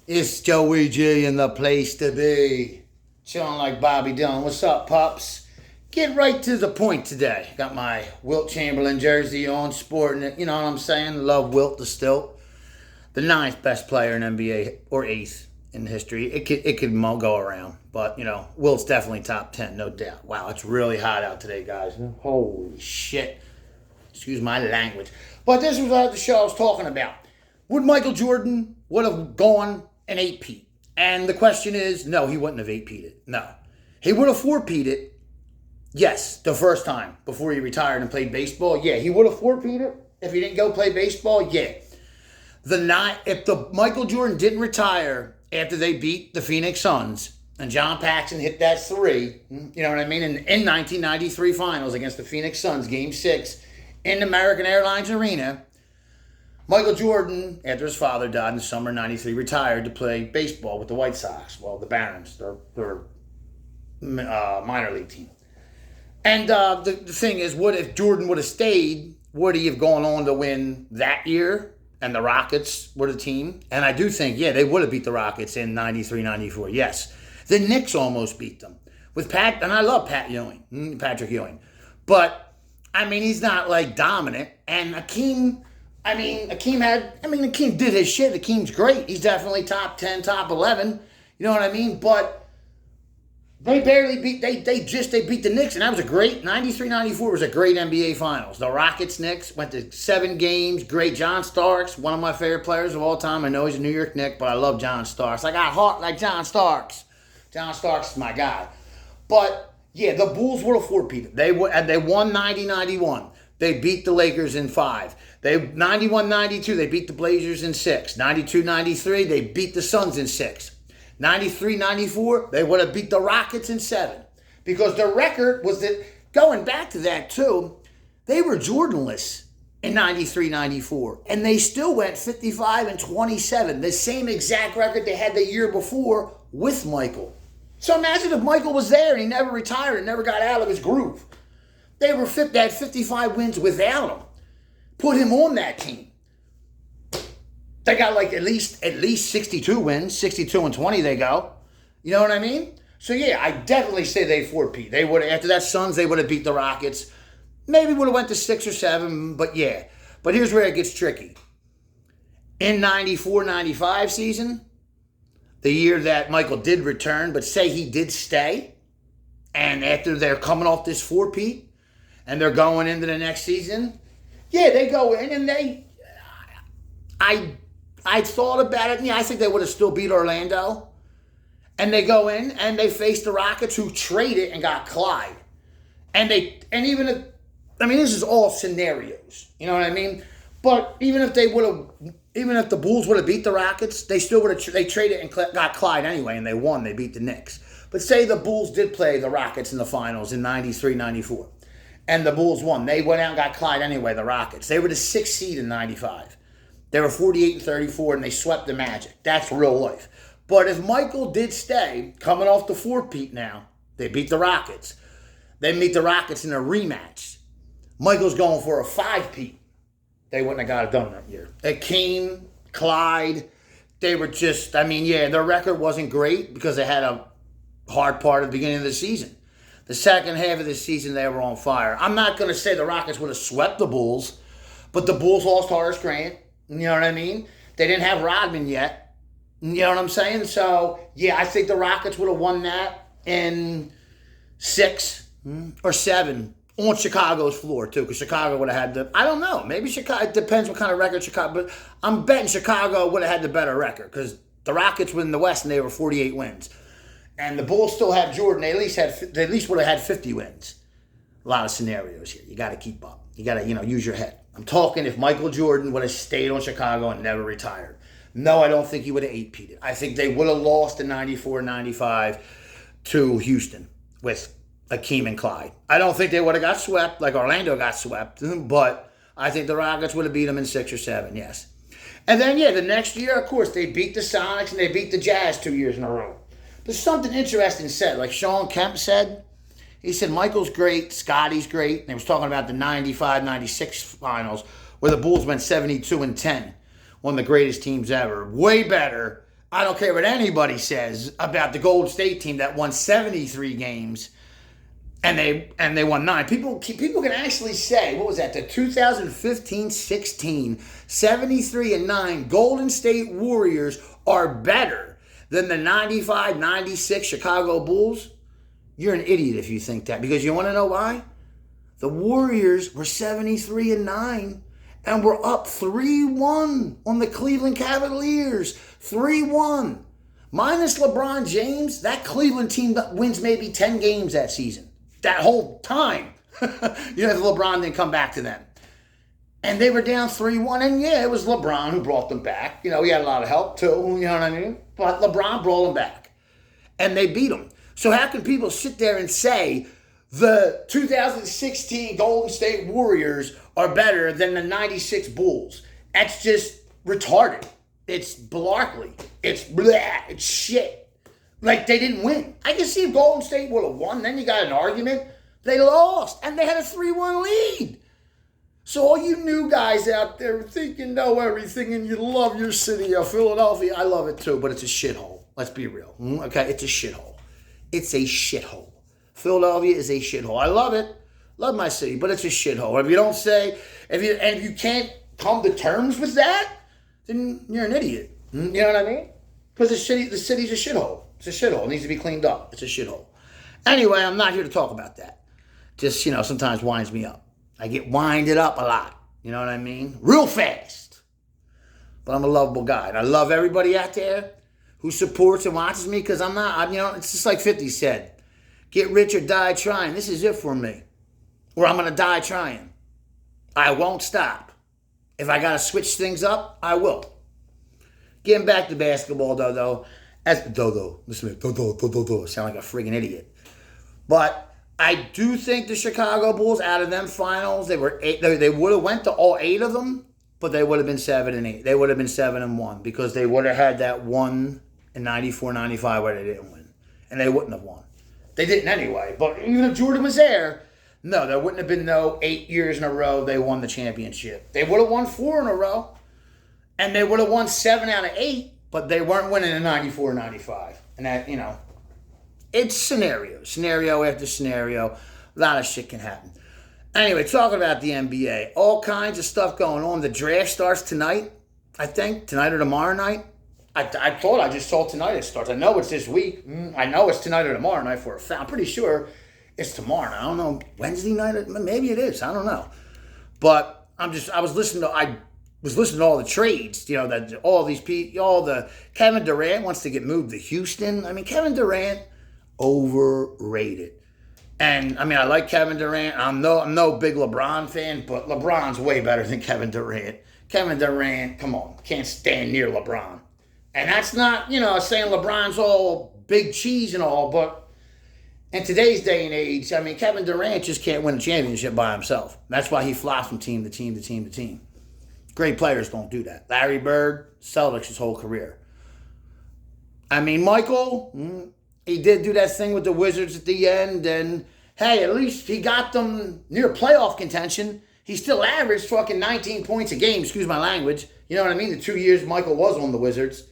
It's Joey G in the place to be. Chilling like Bobby Dillon. What's up, pups? Get right to the point today. Got my Wilt Chamberlain jersey on, sporting it. You know what I'm saying? Love Wilt the stilt. The ninth best player in NBA, or eighth in history. It could go around. But, Wilt's definitely top 10, no doubt. Wow, it's really hot out today, guys. Holy shit. Excuse my language. But this was the show I was talking about. Would Michael Jordan would have gone an 8-peat? And the question is, no, he wouldn't have 8-peated. No. He would have 4-peated, yes, the first time before he retired and played baseball. Yeah, he would have 4-peated if he didn't go play baseball. Yeah. If the Michael Jordan didn't retire after they beat the Phoenix Suns and John Paxson hit that three, you know what I mean, in 1993 finals against the Phoenix Suns, Game 6 in the American Airlines Arena, Michael Jordan, after his father died in the summer of 93, retired to play baseball with the White Sox. Well, the Barons, their minor league team. And the thing is, if Jordan would have stayed, would he have gone on to win that year? And the Rockets were the team. And I do think, yeah, they would have beat the Rockets in 93, 94. Yes. The Knicks almost beat them. With Pat, and I love Patrick Ewing. But, I mean, he's not, like, dominant. And Hakeem did his shit. Hakeem's great. He's definitely top 10, top 11. You know what I mean? But they barely beat, they beat the Knicks, and that was a great, 93-94 was a great NBA Finals. The Rockets-Knicks went to 7 games, great. John Starks, one of my favorite players of all time. I know he's a New York Knick, but I love John Starks. I got heart like John Starks. John Starks is my guy. But, yeah, the Bulls were a 4-peat. They won 90-91. They beat the Lakers in 5. 91-92, they beat the Blazers in 6. 92-93, they beat the Suns in 6. 93-94, they would have beat the Rockets in 7. Because the record was that, going back to that too, they were Jordanless in 93-94. And they still went 55-27. The same exact record they had the year before with Michael. So imagine if Michael was there and he never retired and never got out of his groove. They had 55 wins without him. Put him on that team. They got like at least 62 wins, 62-20 they go. You know what I mean? So yeah, I definitely say they 4-peat. They would, after that Suns, they would have beat the Rockets. Maybe would have went to 6 or 7, but yeah. But here's where it gets tricky. In 94-95 season, the year that Michael did return, but say he did stay, and after they're coming off this 4-peat, and they're going into the next season, yeah, they go in and I thought about it. Yeah, I think they would have still beat Orlando. And they go in and they face the Rockets, who traded and got Clyde. This is all scenarios. You know what I mean? But even if the Bulls would have beat the Rockets, they still would have. They traded and got Clyde anyway, and they won. They beat the Knicks. But say the Bulls did play the Rockets in the finals in 93-94. And the Bulls won. They went out and got Clyde anyway, the Rockets. They were the 6th seed in 95. They were 48-34, and they swept the Magic. That's real life. But if Michael did stay, coming off the 4-peat now, they beat the Rockets. They meet the Rockets in a rematch. Michael's going for a 5-peat. They wouldn't have got it done that year. Hakeem, Clyde, they were just, their record wasn't great because they had a hard part at the beginning of the season. The second half of the season, they were on fire. I'm not going to say the Rockets would have swept the Bulls, but the Bulls lost Horace Grant. You know what I mean? They didn't have Rodman yet. You know what I'm saying? So, yeah, I think the Rockets would have won that in 6 or 7 on Chicago's floor, too, because Chicago would have had I don't know. Maybe Chicago, it depends what kind of record Chicago, but I'm betting Chicago would have had the better record because the Rockets were in the West and they were 48 wins. And the Bulls still have Jordan. They at least would have had 50 wins. A lot of scenarios here. You got to keep up. You got to, use your head. I'm talking if Michael Jordan would have stayed on Chicago and never retired. No, I don't think he would have 8-peated. I think they would have lost in 94-95 to Houston with Hakeem and Clyde. I don't think they would have got swept like Orlando got swept, but I think the Rockets would have beat them in 6 or 7, yes. And then, yeah, the next year, of course, they beat the Sonics and they beat the Jazz 2 years in a row. But something interesting said, like Sean Kemp said, he said Michael's great, Scotty's great. And he was talking about the 95-96 finals where the Bulls went 72-10, one of the greatest teams ever. Way better I don't care what anybody says about the Golden State team that won 73 games and they won 9. People can actually say, what was that, the 2015-16, 73-9 Golden State Warriors are better than the 95-96 Chicago Bulls? You're an idiot if you think that, because you want to know why? The Warriors were 73-9 and were up 3-1 on the Cleveland Cavaliers. 3-1. Minus LeBron James, that Cleveland team wins maybe 10 games that season. That whole time. LeBron didn't come back to them. And they were down 3-1. And yeah, it was LeBron who brought them back. He had a lot of help too. You know what I mean? But LeBron brought them back. And they beat them. So how can people sit there and say the 2016 Golden State Warriors are better than the 96 Bulls? That's just retarded. It's blarkly. It's blah. It's shit. Like, they didn't win. I can see if Golden State would have won. Then you got an argument. They lost. And they had a 3-1 lead. So all you new guys out there think you know everything and you love your city of Philadelphia. I love it too, but it's a shithole. Let's be real. Okay? It's a shithole. It's a shithole. Philadelphia is a shithole. I love it. Love my city, but it's a shithole. If you don't say, if you can't come to terms with that, then you're an idiot. You know what I mean? Because the city's a shithole. It's a shithole. It needs to be cleaned up. It's a shithole. Anyway, I'm not here to talk about that. Just, sometimes winds me up. I get winded up a lot. You know what I mean? Real fast. But I'm a lovable guy. And I love everybody out there who supports and watches me, because it's just like 50 said. Get rich or die trying. This is it for me. Or I'm going to die trying. I won't stop. If I got to switch things up, I will. Getting back to basketball, though. Listen to me. Sound like a friggin' idiot. But I do think the Chicago Bulls, out of them finals, they would have went to all 8 of them, but they would have been 7-8. They would have been 7-1 because they would have had that one in 94-95 where they didn't win. And they wouldn't have won. They didn't anyway. But even if Jordan was there, no, there wouldn't have been no 8 years in a row they won the championship. They would have won 4 in a row. And they would have won 7 out of 8, but they weren't winning in 94-95. And that, it's scenario after scenario. A lot of shit can happen. Anyway, talking about the NBA, all kinds of stuff going on. The draft starts tonight, I think, tonight or tomorrow night. I thought I just saw tonight it starts. I know it's this week. I know it's tonight or tomorrow night for a fact. I'm pretty sure it's tomorrow night. I don't know, Wednesday night? Maybe it is. I don't know. But I was listening to all the trades, that all these people, all the Kevin Durant wants to get moved to Houston. I mean, Kevin Durant, overrated. And I like Kevin Durant. I'm no big LeBron fan, but LeBron's way better than Kevin Durant. Kevin Durant, come on, can't stand near LeBron. And that's not, saying LeBron's all big cheese and all, but in today's day and age, Kevin Durant just can't win a championship by himself. That's why he flops from team to team to team to team. Great players don't do that. Larry Bird, Celtics his whole career. Michael, he did do that thing with the Wizards at the end, and hey, at least he got them near playoff contention. He still averaged fucking 19 points a game, excuse my language. You know what I mean? The 2 years Michael was on the Wizards.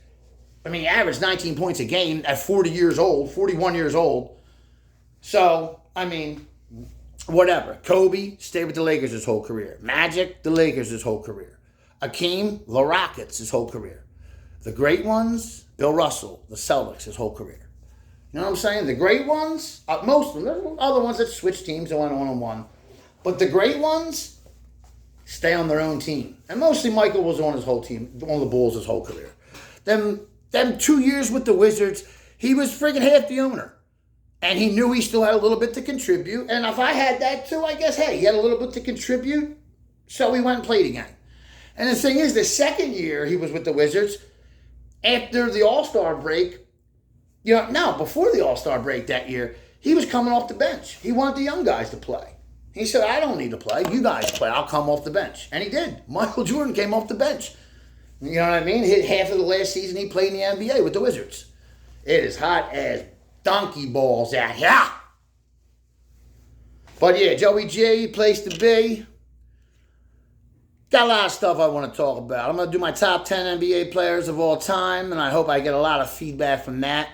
He averaged 19 points a game at 41 years old. So, whatever. Kobe stayed with the Lakers his whole career. Magic, the Lakers his whole career. Akeem, the Rockets his whole career. The great ones, Bill Russell, the Celtics his whole career. You know what I'm saying? The great ones, most of them, there's other ones that switch teams and went on. But the great ones stay on their own team. And mostly Michael was on his whole team, on the Bulls his whole career. Them 2 years with the Wizards, he was friggin' half the owner. And he knew he still had a little bit to contribute. And if I had that too, I guess, hey, he had a little bit to contribute. So he went and played again. And the thing is, the second year he was with the Wizards, after the All-Star break, before the All-Star break that year, he was coming off the bench. He wanted the young guys to play. He said, I don't need to play. You guys play. I'll come off the bench. And he did. Michael Jordan came off the bench. You know what I mean? Hit half of the last season he played in the NBA with the Wizards. It is hot as donkey balls out here. But yeah, Joey G, place to be. Got a lot of stuff I want to talk about. I'm going to do my top 10 NBA players of all time, and I hope I get a lot of feedback from that.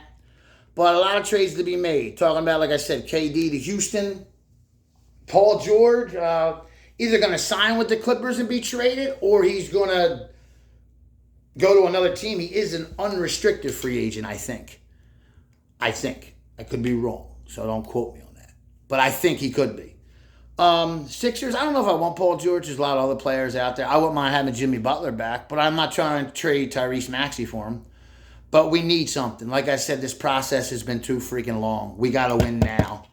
But a lot of trades to be made. Talking about, like I said, KD to Houston. Paul George, either going to sign with the Clippers and be traded, or he's going to go to another team. He is an unrestricted free agent, I think. I could be wrong, so don't quote me on that. But I think he could be. Sixers, I don't know if I want Paul George. There's a lot of other players out there. I wouldn't mind having Jimmy Butler back, but I'm not trying to trade Tyrese Maxey for him. But we need something. Like I said, this process has been too freaking long. We got to win now.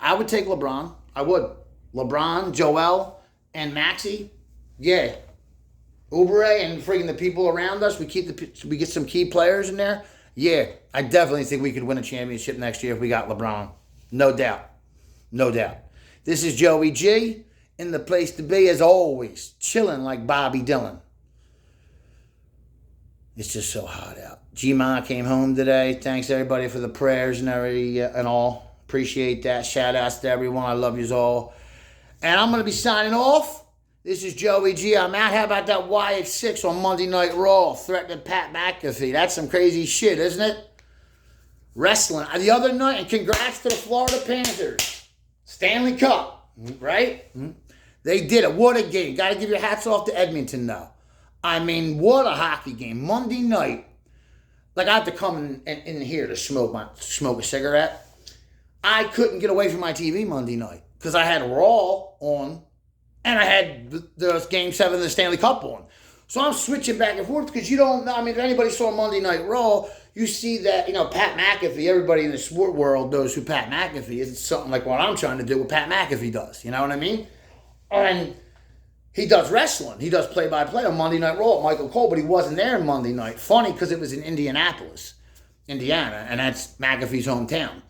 I would take LeBron. I would. LeBron, Joel, and Maxey. Yeah. Oubre and freaking the people around us. We get some key players in there. Yeah, I definitely think we could win a championship next year if we got LeBron. No doubt. No doubt. This is Joey G, in the place to be, as always, chilling like Bobby Dillon. It's just so hot out. G-Ma came home today. Thanks, everybody, for the prayers and all. Appreciate that. Shout-outs to everyone. I love yous all. And I'm going to be signing off. This is Joey G. I'm out. How about that Wyatt 6 on Monday Night Raw threatening Pat McAfee? That's some crazy shit, isn't it? Wrestling. The other night, and congrats to the Florida Panthers. Stanley Cup, right? They did it. What a game. Got to give your hats off to Edmonton, though. I mean, what a hockey game. Monday night. Like, I have to come in here to smoke a cigarette. I couldn't get away from my TV Monday night because I had Raw on and I had the Game 7 of the Stanley Cup on. So I'm switching back and forth because you don't know. I mean, if anybody saw Monday Night Raw, you see that, Pat McAfee, everybody in the sport world knows who Pat McAfee is. It's something like what I'm trying to do, what Pat McAfee does. You know what I mean? And he does wrestling. He does play-by-play on Monday Night Raw at Michael Cole, but he wasn't there Monday night. Funny because it was in Indianapolis, Indiana, and that's McAfee's hometown.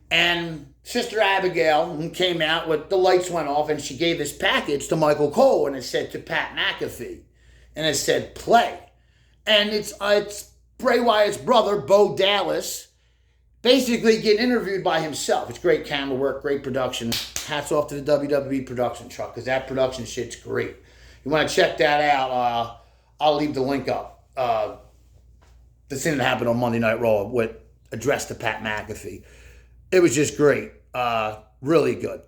And Sister Abigail came out with, the lights went off, and she gave this package to Michael Cole, and it said to Pat McAfee. And it said, play. And it's Bray Wyatt's brother, Bo Dallas, basically getting interviewed by himself. It's great camera work, great production. Hats off to the WWE production truck, because that production shit's great. You want to check that out, I'll leave the link up. The thing that happened on Monday Night Raw with addressed to Pat McAfee. It was just great. Really good.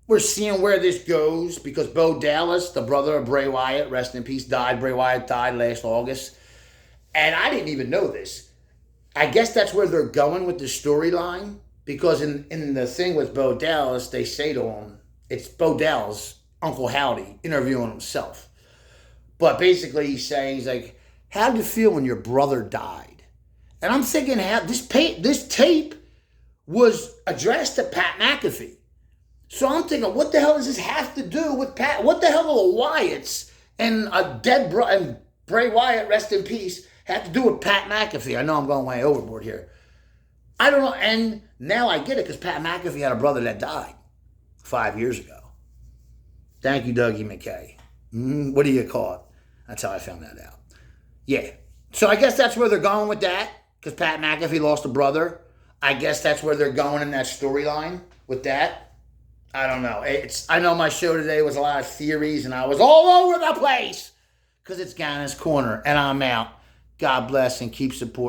We're seeing where this goes because Bo Dallas, the brother of Bray Wyatt, rest in peace, died. Bray Wyatt died last August. And I didn't even know this. I guess that's where they're going with the storyline because in the thing with Bo Dallas, they say to him, it's Bo Dallas, Uncle Howdy, interviewing himself. But basically he's like, how did you feel when your brother died? And I'm thinking, this tape was addressed to Pat McAfee. So I'm thinking, what the hell does this have to do with Pat? What the hell do the Wyatts and a dead and Bray Wyatt, rest in peace, have to do with Pat McAfee? I know I'm going way overboard here. I don't know. And now I get it because Pat McAfee had a brother that died 5 years ago. Thank you, Dougie McKay. What do you call it? That's how I found that out. Yeah. So I guess that's where they're going with that because Pat McAfee lost a brother. I guess that's where they're going in that storyline with that. I don't know. I know my show today was a lot of theories and I was all over the place because it's Gana's Corner and I'm out. God bless and keep supporting.